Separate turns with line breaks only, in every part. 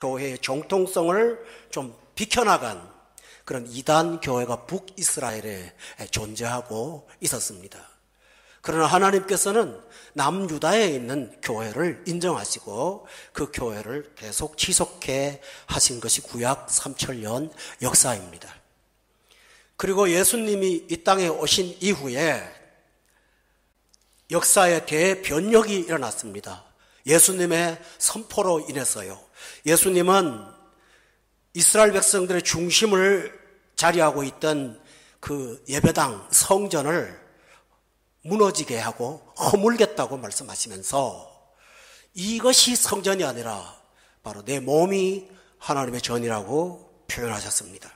교회의 정통성을 좀 비켜나간 그런 이단 교회가 북이스라엘에 존재하고 있었습니다. 그러나 하나님께서는 남유다에 있는 교회를 인정하시고 그 교회를 계속 지속해 하신 것이 구약 3000년 역사입니다. 그리고 예수님이 이 땅에 오신 이후에 역사의 대변혁이 일어났습니다. 예수님의 선포로 인해서요. 예수님은 이스라엘 백성들의 중심을 자리하고 있던 그 예배당 성전을 무너지게 하고 허물겠다고 말씀하시면서 이것이 성전이 아니라 바로 내 몸이 하나님의 전이라고 표현하셨습니다.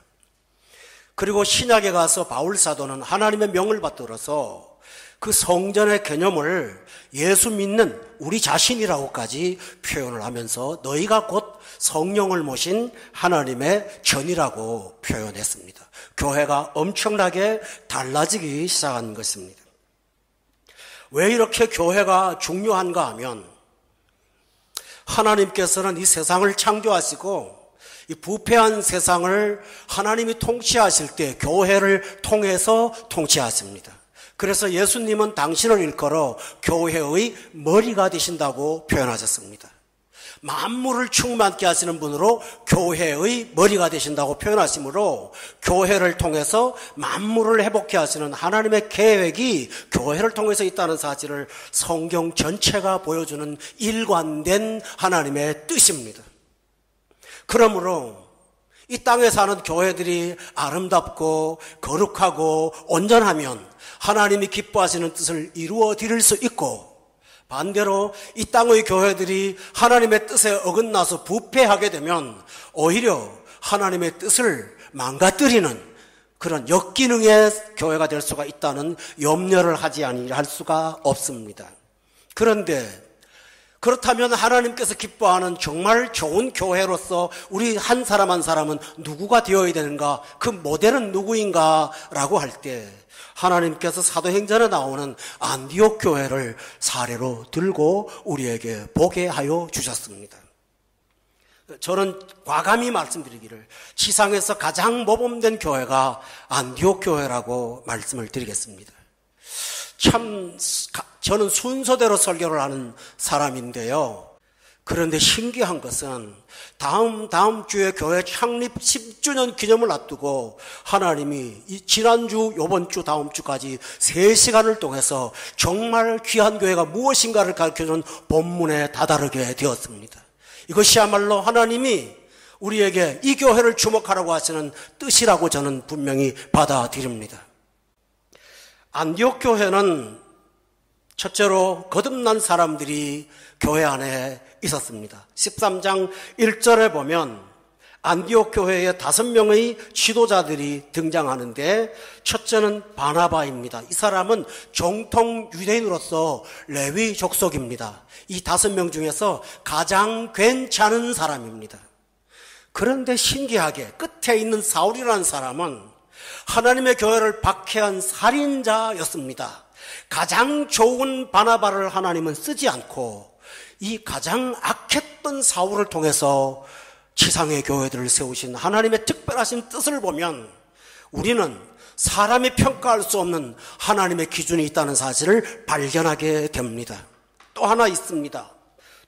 그리고 신약에 가서 바울 사도는 하나님의 명을 받들어서 그 성전의 개념을 예수 믿는 우리 자신이라고까지 표현을 하면서 너희가 곧 성령을 모신 하나님의 전이라고 표현했습니다. 교회가 엄청나게 달라지기 시작한 것입니다. 왜 이렇게 교회가 중요한가 하면 하나님께서는 이 세상을 창조하시고 이 부패한 세상을 하나님이 통치하실 때 교회를 통해서 통치하십니다. 그래서 예수님은 당신을 일컬어 교회의 머리가 되신다고 표현하셨습니다. 만물을 충만케 하시는 분으로 교회의 머리가 되신다고 표현하시므로 교회를 통해서 만물을 회복케 하시는 하나님의 계획이 교회를 통해서 있다는 사실을 성경 전체가 보여주는 일관된 하나님의 뜻입니다. 그러므로 이 땅에 사는 교회들이 아름답고 거룩하고 온전하면 하나님이 기뻐하시는 뜻을 이루어 드릴 수 있고, 반대로 이 땅의 교회들이 하나님의 뜻에 어긋나서 부패하게 되면 오히려 하나님의 뜻을 망가뜨리는 그런 역기능의 교회가 될 수가 있다는 염려를 하지 아니할 수가 없습니다. 그런데 그렇다면 하나님께서 기뻐하는 정말 좋은 교회로서 우리 한 사람 한 사람은 누구가 되어야 되는가? 그 모델은 누구인가? 라고 할 때 하나님께서 사도행전에 나오는 안디옥 교회를 사례로 들고 우리에게 보게 하여 주셨습니다. 저는 과감히 말씀드리기를 지상에서 가장 모범된 교회가 안디옥 교회라고 말씀을 드리겠습니다. 참 저는 순서대로 설교를 하는 사람인데요. 그런데 신기한 것은 다음 주에 교회 창립 10주년 기념을 앞두고 하나님이 이 지난주, 요번 주, 다음 주까지 3시간을 통해서 정말 귀한 교회가 무엇인가를 가르쳐주는 본문에 다다르게 되었습니다. 이것이야말로 하나님이 우리에게 이 교회를 주목하라고 하시는 뜻이라고 저는 분명히 받아들입니다. 안디옥 교회는 첫째로 거듭난 사람들이 교회 안에 있었습니다. 13장 1절에 보면 안디옥 교회에 5명의 지도자들이 등장하는데 첫째는 바나바입니다. 이 사람은 정통 유대인으로서 레위 족속입니다. 이 5명 중에서 가장 괜찮은 사람입니다. 그런데 신기하게 끝에 있는 사울이라는 사람은 하나님의 교회를 박해한 살인자였습니다. 가장 좋은 바나바를 하나님은 쓰지 않고 이 가장 악했던 사울을 통해서 지상의 교회들을 세우신 하나님의 특별하신 뜻을 보면 우리는 사람이 평가할 수 없는 하나님의 기준이 있다는 사실을 발견하게 됩니다. 또 하나 있습니다.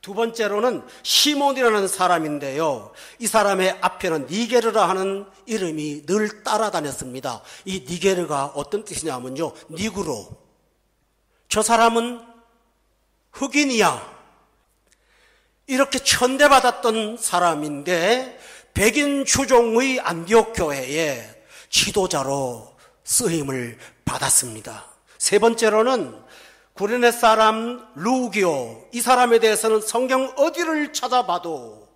두 번째로는 시몬이라는 사람인데요. 이 사람의 앞에는 니게르라 하는 이름이 늘 따라다녔습니다. 이 니게르가 어떤 뜻이냐면요, 니그로. 저 사람은 흑인이야. 이렇게 천대받았던 사람인데 백인 주종의 안디옥 교회의 지도자로 쓰임을 받았습니다. 세 번째로는 구레네 사람 루기오. 이 사람에 대해서는 성경 어디를 찾아봐도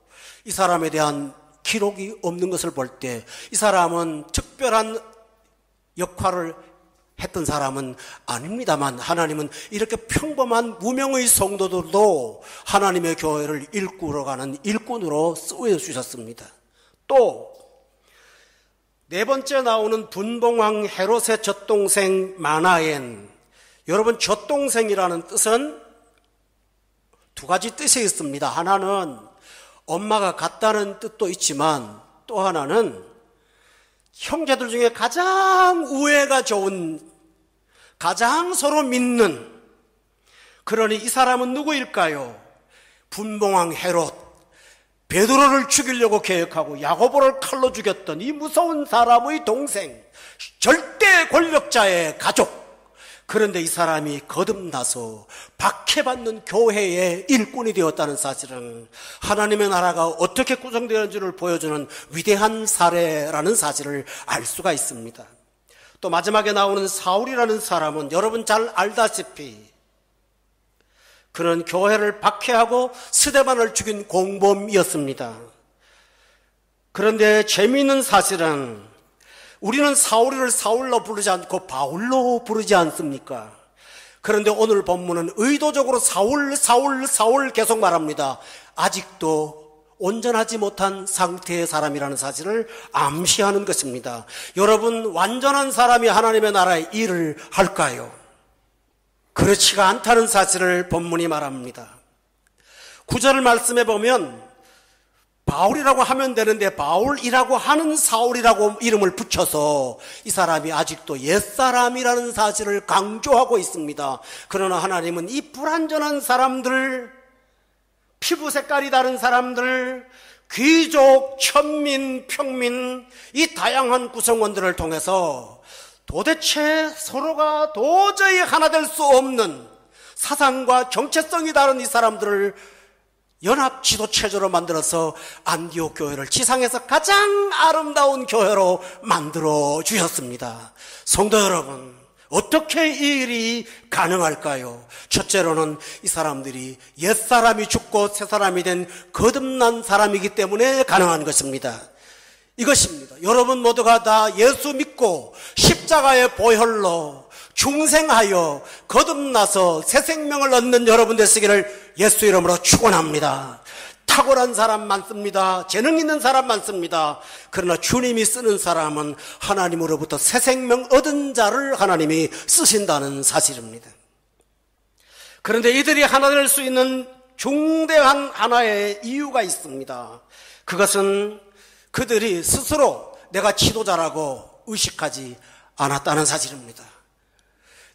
이 사람에 대한 기록이 없는 것을 볼 때 이 사람은 특별한 역할을 했던 사람은 아닙니다만 하나님은 이렇게 평범한 무명의 성도들도 하나님의 교회를 이끌어가는 일꾼으로 쓰여주셨습니다. 또 네 번째 나오는 분봉왕 헤롯의 젖동생 마나엔. 여러분, 젖동생이라는 뜻은 두 가지 뜻이 있습니다. 하나는 엄마가 같다는 뜻도 있지만 또 하나는 형제들 중에 가장 우애가 좋은, 가장 서로 믿는, 그러니 이 사람은 누구일까요? 분봉왕 헤롯, 베드로를 죽이려고 계획하고 야고보를 칼로 죽였던 이 무서운 사람의 동생, 절대 권력자의 가족. 그런데 이 사람이 거듭나서 박해받는 교회의 일꾼이 되었다는 사실은 하나님의 나라가 어떻게 구성되는지를 보여주는 위대한 사례라는 사실을 알 수가 있습니다. 또 마지막에 나오는 사울이라는 사람은 여러분 잘 알다시피 그는 교회를 박해하고 스데반을 죽인 공범이었습니다. 그런데 재미있는 사실은 우리는 사울이를 사울로 부르지 않고 바울로 부르지 않습니까? 그런데 오늘 본문은 의도적으로 사울 계속 말합니다. 아직도 온전하지 못한 상태의 사람이라는 사실을 암시하는 것입니다. 여러분, 완전한 사람이 하나님의 나라의 일을 할까요? 그렇지가 않다는 사실을 본문이 말합니다. 9절 말씀에 보면 바울이라고 하면 되는데 바울이라고 하는 사울이라고 이름을 붙여서 이 사람이 아직도 옛사람이라는 사실을 강조하고 있습니다. 그러나 하나님은 이 불완전한 사람들, 피부 색깔이 다른 사람들, 귀족, 천민, 평민, 이 다양한 구성원들을 통해서 도대체 서로가 도저히 하나 될 수 없는 사상과 정체성이 다른 이 사람들을 연합 지도체제로 만들어서 안디옥 교회를 지상에서 가장 아름다운 교회로 만들어 주셨습니다. 성도 여러분, 어떻게 이 일이 가능할까요? 첫째로는 이 사람들이 옛사람이 죽고 새사람이 된 거듭난 사람이기 때문에 가능한 것입니다. 이것입니다. 여러분 모두가 다 예수 믿고 십자가의 보혈로 중생하여 거듭나서 새 생명을 얻는 여러분 되시기를 예수 이름으로 축원합니다. 탁월한 사람 많습니다. 재능 있는 사람 많습니다. 그러나 주님이 쓰는 사람은 하나님으로부터 새 생명 얻은 자를 하나님이 쓰신다는 사실입니다. 그런데 이들이 하나 될 수 있는 중대한 하나의 이유가 있습니다. 그것은 그들이 스스로 내가 지도자라고 의식하지 않았다는 사실입니다.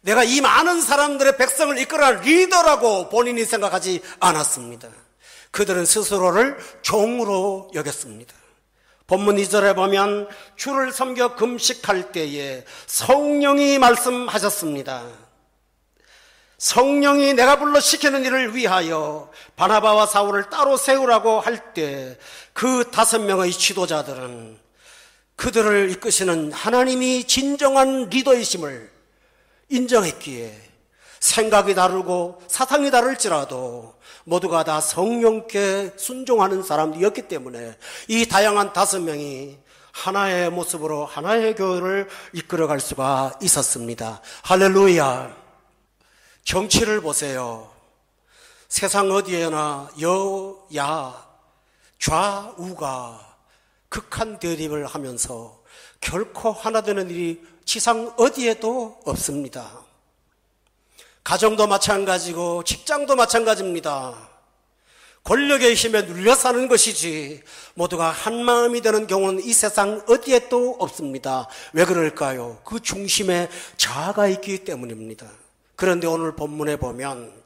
내가 이 많은 사람들의 백성을 이끌어갈 리더라고 본인이 생각하지 않았습니다. 그들은 스스로를 종으로 여겼습니다. 본문 2절에 보면 주를 섬겨 금식할 때에 성령이 말씀하셨습니다. 성령이 내가 불러 시키는 일을 위하여 바나바와 사울을 따로 세우라고 할 때 그 5명의 지도자들은 그들을 이끄시는 하나님이 진정한 리더이심을 인정했기에 생각이 다르고 사상이 다를지라도 모두가 다 성령께 순종하는 사람이었기 때문에 이 다양한 5명이 하나의 모습으로 하나의 교회를 이끌어갈 수가 있었습니다. 할렐루야. 정치를 보세요. 세상 어디에나 여야 좌우가 극한 대립을 하면서 결코 하나 되는 일이 지상 어디에도 없습니다. 가정도 마찬가지고 직장도 마찬가지입니다. 권력의 힘에 눌려 사는 것이지 모두가 한 마음이 되는 경우는 이 세상 어디에도 없습니다. 왜 그럴까요? 그 중심에 자아가 있기 때문입니다. 그런데 오늘 본문에 보면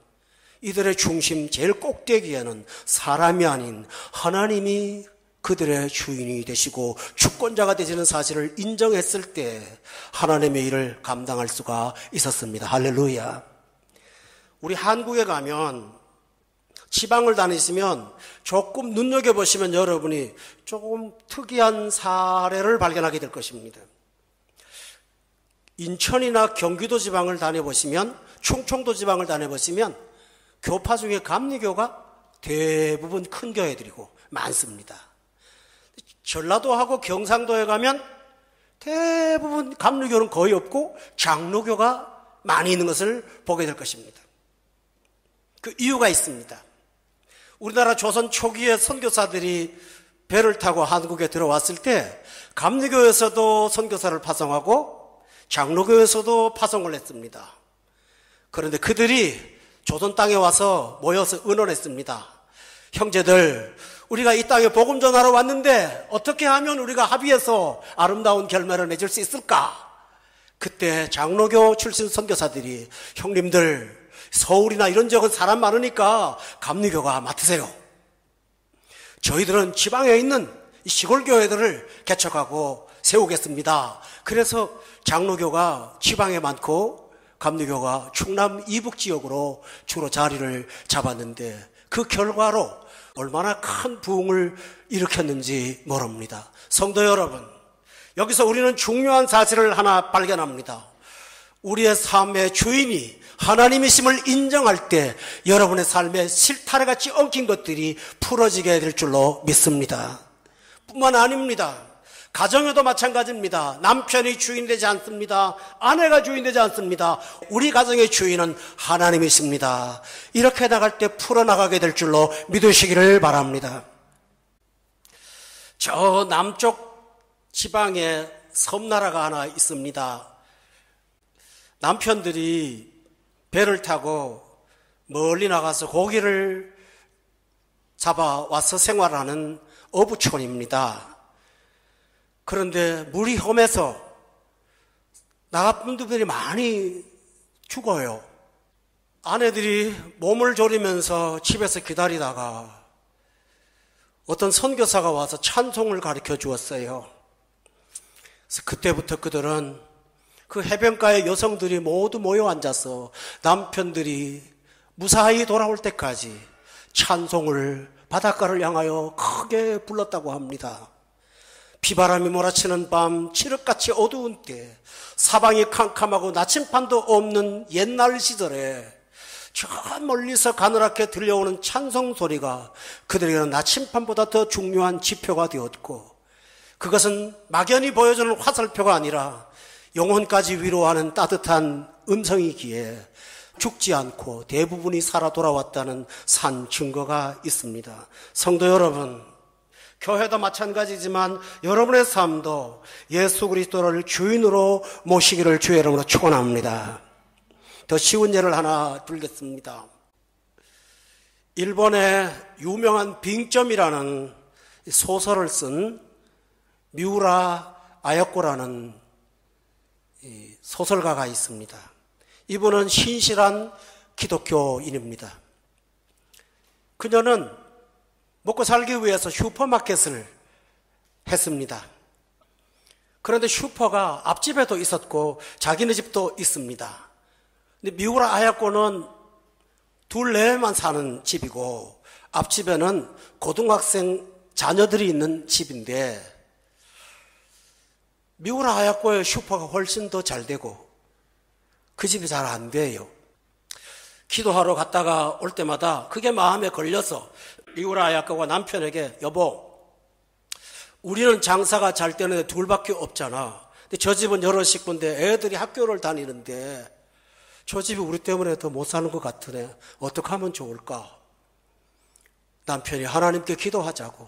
이들의 중심 제일 꼭대기에는 사람이 아닌 하나님이 그들의 주인이 되시고 주권자가 되시는 사실을 인정했을 때 하나님의 일을 감당할 수가 있었습니다. 할렐루야. 우리 한국에 가면 지방을 다니시면 조금 눈여겨보시면 여러분이 조금 특이한 사례를 발견하게 될 것입니다. 인천이나 경기도 지방을 다녀보시면, 충청도 지방을 다녀보시면 교파 중에 감리교가 대부분 큰 교회들이고 많습니다. 전라도하고 경상도에 가면 대부분 감리교는 거의 없고 장로교가 많이 있는 것을 보게 될 것입니다. 그 이유가 있습니다. 우리나라 조선 초기에 선교사들이 배를 타고 한국에 들어왔을 때 감리교에서도 선교사를 파송하고 장로교에서도 파송을 했습니다. 그런데 그들이 조선 땅에 와서 모여서 의논했습니다. 형제들, 우리가 이 땅에 복음 전하러 왔는데 어떻게 하면 우리가 합의해서 아름다운 결말을 맺을 수 있을까? 그때 장로교 출신 선교사들이 형님들 서울이나 이런 지역은 사람 많으니까 감리교가 맡으세요. 저희들은 지방에 있는 시골 교회들을 개척하고 세우겠습니다. 그래서 장로교가 지방에 많고 감리교가 충남 이북 지역으로 주로 자리를 잡았는데 그 결과로 얼마나 큰 부흥을 일으켰는지 모릅니다. 성도 여러분, 여기서 우리는 중요한 사실을 하나 발견합니다. 우리의 삶의 주인이 하나님이심을 인정할 때 여러분의 삶에 실타래같이 엉킨 것들이 풀어지게 될 줄로 믿습니다. 뿐만 아닙니다. 가정에도 마찬가지입니다. 남편이 주인 되지 않습니다. 아내가 주인 되지 않습니다. 우리 가정의 주인은 하나님이십니다. 이렇게 나갈 때 풀어나가게 될 줄로 믿으시기를 바랍니다. 저 남쪽 지방에 섬나라가 하나 있습니다. 남편들이 배를 타고 멀리 나가서 고기를 잡아와서 생활하는 어부촌입니다. 그런데 물이 험해서 나가쁜 분들이 많이 죽어요. 아내들이 몸을 졸이면서 집에서 기다리다가 어떤 선교사가 와서 찬송을 가르쳐 주었어요. 그래서 그때부터 그들은 그 해변가의 여성들이 모두 모여 앉아서 남편들이 무사히 돌아올 때까지 찬송을 바닷가를 향하여 크게 불렀다고 합니다. 비바람이 몰아치는 밤, 칠흑같이 어두운 때, 사방이 캄캄하고 나침반도 없는 옛날 시절에 저 멀리서 가늘하게 들려오는 찬송 소리가 그들에게는 나침반보다 더 중요한 지표가 되었고, 그것은 막연히 보여주는 화살표가 아니라 영혼까지 위로하는 따뜻한 음성이기에 죽지 않고 대부분이 살아 돌아왔다는 산 증거가 있습니다. 성도 여러분, 교회도 마찬가지지만 여러분의 삶도 예수 그리스도를 주인으로 모시기를 주의 이름으로 축원합니다. 더 쉬운 예를 하나 들겠습니다. 일본의 유명한 빙점이라는 소설을 쓴 미우라 아야코라는 소설가가 있습니다. 이분은 신실한 기독교인입니다. 그녀는 먹고 살기 위해서 슈퍼마켓을 했습니다. 그런데 슈퍼가 앞집에도 있었고 자기네 집도 있습니다. 근데 미우라 아야코는 둘레만 사는 집이고 앞집에는 고등학생 자녀들이 있는 집인데 미우라 아야코의 슈퍼가 훨씬 더 잘 되고 그 집이 잘 안 돼요. 기도하러 갔다가 올 때마다 그게 마음에 걸려서 미우라 아야코가 남편에게 여보, 우리는 장사가 잘 되는데 둘밖에 없잖아. 근데 저 집은 여러 식구인데 애들이 학교를 다니는데 저 집이 우리 때문에 더 못 사는 것 같으네. 어떻게 하면 좋을까? 남편이 하나님께 기도하자고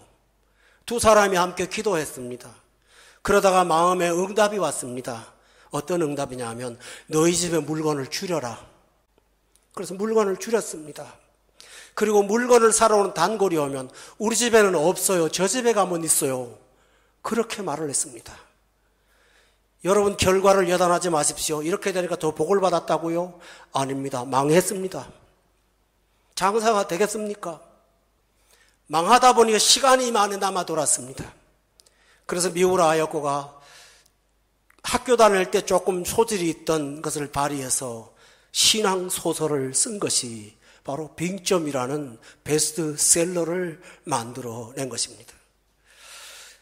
두 사람이 함께 기도했습니다. 그러다가 마음에 응답이 왔습니다. 어떤 응답이냐 하면 너희 집에 물건을 줄여라. 그래서 물건을 줄였습니다. 그리고 물건을 사러 오는 단골이 오면 우리 집에는 없어요. 저 집에 가면 있어요. 그렇게 말을 했습니다. 여러분 결과를 여단하지 마십시오. 이렇게 되니까 더 복을 받았다고요? 아닙니다. 망했습니다. 장사가 되겠습니까? 망하다 보니까 시간이 많이 남아 돌았습니다. 그래서 미우라 아야코가 학교 다닐 때 조금 소질이 있던 것을 발휘해서 신앙 소설을 쓴 것이 바로 빙점이라는 베스트셀러를 만들어낸 것입니다.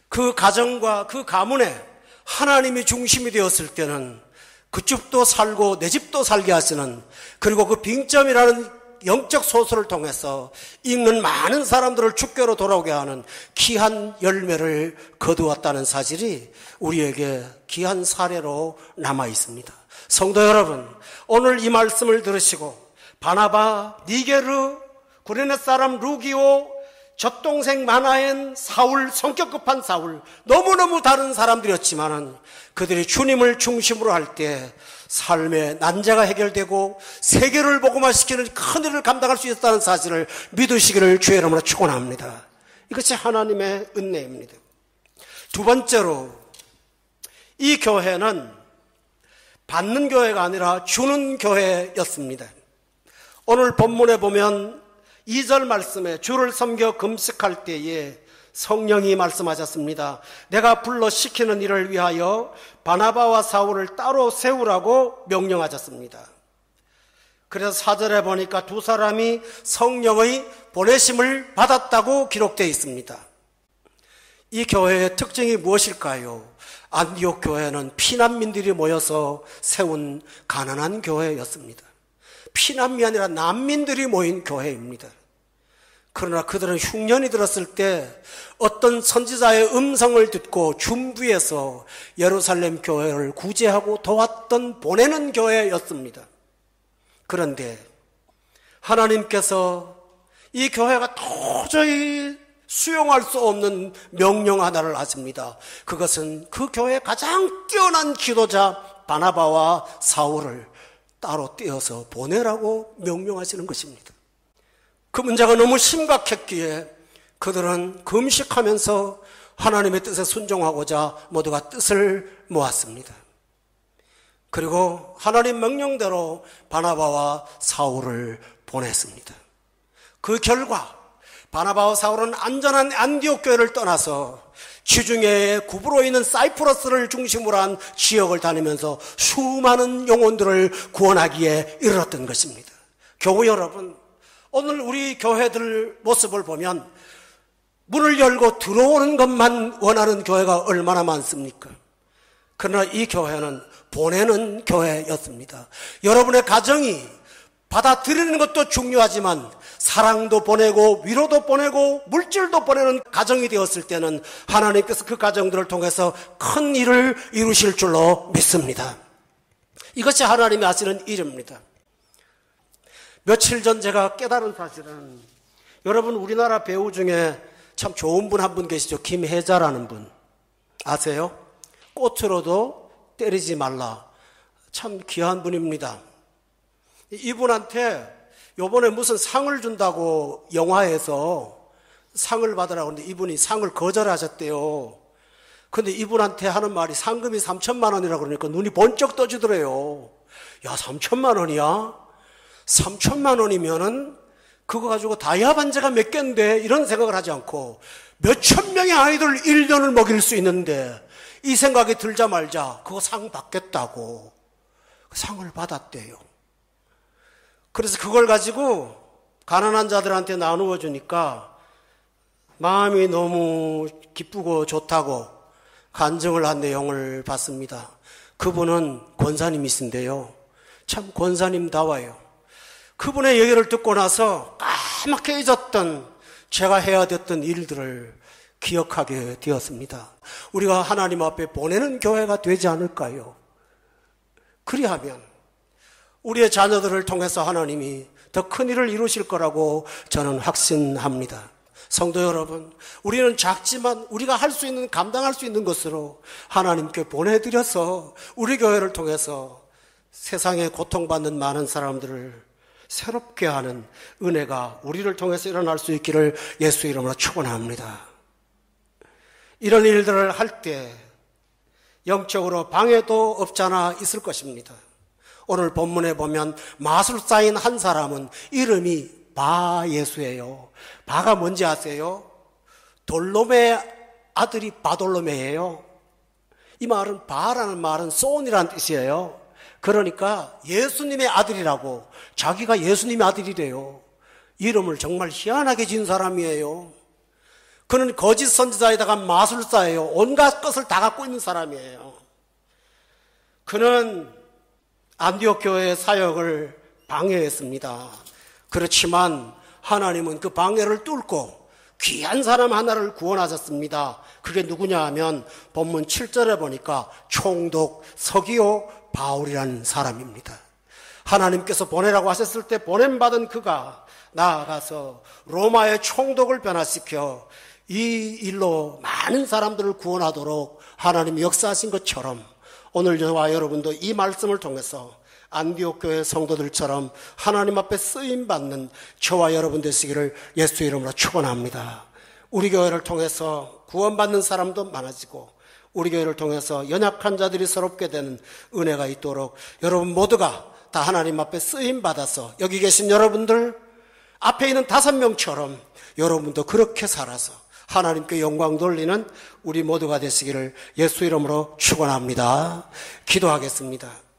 그 가정과 그 가문에 하나님이 중심이 되었을 때는 그 집도 살고 내 집도 살게 하시는, 그리고 그 빙점이라는 영적 소설을 통해서 읽는 많은 사람들을 주께로 돌아오게 하는 귀한 열매를 거두었다는 사실이 우리에게 귀한 사례로 남아 있습니다. 성도 여러분, 오늘 이 말씀을 들으시고 바나바, 니게르, 구레네 사람 루기오, 젖동생 마나엔, 사울, 성격 급한 사울, 너무너무 다른 사람들이었지만은 그들이 주님을 중심으로 할 때 삶의 난제가 해결되고 세계를 복음화시키는 큰 일을 감당할 수 있었다는 사실을 믿으시기를 주의 이름으로 축원합니다. 이것이 하나님의 은혜입니다. 두 번째로 이 교회는 받는 교회가 아니라 주는 교회였습니다. 오늘 본문에 보면 2절 말씀에 주를 섬겨 금식할 때에 성령이 말씀하셨습니다. 내가 불러 시키는 일을 위하여 바나바와 사울을 따로 세우라고 명령하셨습니다. 그래서 4절에 보니까 두 사람이 성령의 보내심을 받았다고 기록되어 있습니다. 이 교회의 특징이 무엇일까요? 안디옥 교회는 피난민들이 모여서 세운 가난한 교회였습니다. 피난민이 아니라 난민들이 모인 교회입니다. 그러나 그들은 흉년이 들었을 때 어떤 선지자의 음성을 듣고 중부에서 예루살렘 교회를 구제하고 도왔던 보내는 교회였습니다. 그런데 하나님께서 이 교회가 도저히 수용할 수 없는 명령 하나를 하십니다. 그것은 그 교회의 가장 뛰어난 기도자 바나바와 사울을 따로 떼어서 보내라고 명령하시는 것입니다. 그 문제가 너무 심각했기에 그들은 금식하면서 하나님의 뜻에 순종하고자 모두가 뜻을 모았습니다. 그리고 하나님 명령대로 바나바와 사울을 보냈습니다. 그 결과 바나바와 사울은 안전한 안디옥 교회를 떠나서 지중해의 구부로 있는 사이프러스를 중심으로 한 지역을 다니면서 수많은 영혼들을 구원하기에 이르렀던 것입니다. 교우 여러분, 오늘 우리 교회들 모습을 보면 문을 열고 들어오는 것만 원하는 교회가 얼마나 많습니까? 그러나 이 교회는 보내는 교회였습니다. 여러분의 가정이 받아들이는 것도 중요하지만 사랑도 보내고 위로도 보내고 물질도 보내는 가정이 되었을 때는 하나님께서 그 가정들을 통해서 큰 일을 이루실 줄로 믿습니다. 이것이 하나님이 하시는 일입니다. 며칠 전 제가 깨달은 사실은, 여러분 우리나라 배우 중에 참 좋은 분 한 분 계시죠? 김혜자라는 분 아세요? 꽃으로도 때리지 말라. 참 귀한 분입니다. 이분한테 요번에 무슨 상을 준다고 영화에서 상을 받으라고 하는데 이분이 상을 거절하셨대요. 근데 이분한테 하는 말이 상금이 3천만 원이라고 그러니까 눈이 번쩍 떠지더래요. 야, 3천만 원이야? 3천만 원이면은 그거 가지고 다이아 반지가 몇 개인데, 이런 생각을 하지 않고 몇천 명의 아이들 1년을 먹일 수 있는데 이 생각이 들자마자 그거 상 받겠다고 상을 받았대요. 그래서 그걸 가지고 가난한 자들한테 나누어 주니까 마음이 너무 기쁘고 좋다고 간증을 한 내용을 봤습니다. 그분은 권사님이신데요, 참 권사님다워요. 그분의 얘기를 듣고 나서 까맣게 잊었던 제가 해야 됐던 일들을 기억하게 되었습니다. 우리가 하나님 앞에 보내는 교회가 되지 않을까요? 그리하면 우리의 자녀들을 통해서 하나님이 더 큰 일을 이루실 거라고 저는 확신합니다. 성도 여러분, 우리는 작지만 우리가 할 수 있는, 감당할 수 있는 것으로 하나님께 보내드려서 우리 교회를 통해서 세상에 고통받는 많은 사람들을 새롭게 하는 은혜가 우리를 통해서 일어날 수 있기를 예수 이름으로 축원합니다. 이런 일들을 할 때 영적으로 방해도 없잖아 있을 것입니다. 오늘 본문에 보면 마술사인 한 사람은 이름이 바예수예요. 바가 뭔지 아세요? 돌로메 아들이 바돌로메예요. 이 말은 바라는 말은 소원이라는 뜻이에요. 그러니까 예수님의 아들이라고, 자기가 예수님의 아들이래요. 이름을 정말 희한하게 지은 사람이에요. 그는 거짓 선지자에다가 마술사예요. 온갖 것을 다 갖고 있는 사람이에요. 그는 안디옥 교회의 사역을 방해했습니다. 그렇지만 하나님은 그 방해를 뚫고 귀한 사람 하나를 구원하셨습니다. 그게 누구냐 하면 본문 7절에 보니까 총독 서기오 바울이라는 사람입니다. 하나님께서 보내라고 하셨을 때 보냄받은 그가 나아가서 로마의 총독을 변화시켜 이 일로 많은 사람들을 구원하도록 하나님이 역사하신 것처럼 오늘 저와 여러분도 이 말씀을 통해서 안디옥 교회 성도들처럼 하나님 앞에 쓰임받는 저와 여러분 되시기를 예수 이름으로 축원합니다. 우리 교회를 통해서 구원받는 사람도 많아지고 우리 교회를 통해서 연약한 자들이 새롭게 되는 은혜가 있도록 여러분 모두가 다 하나님 앞에 쓰임받아서 여기 계신 여러분들 앞에 있는 5명처럼 여러분도 그렇게 살아서 하나님께 영광 돌리는 우리 모두가 되시기를 예수 이름으로 축원합니다. 기도하겠습니다.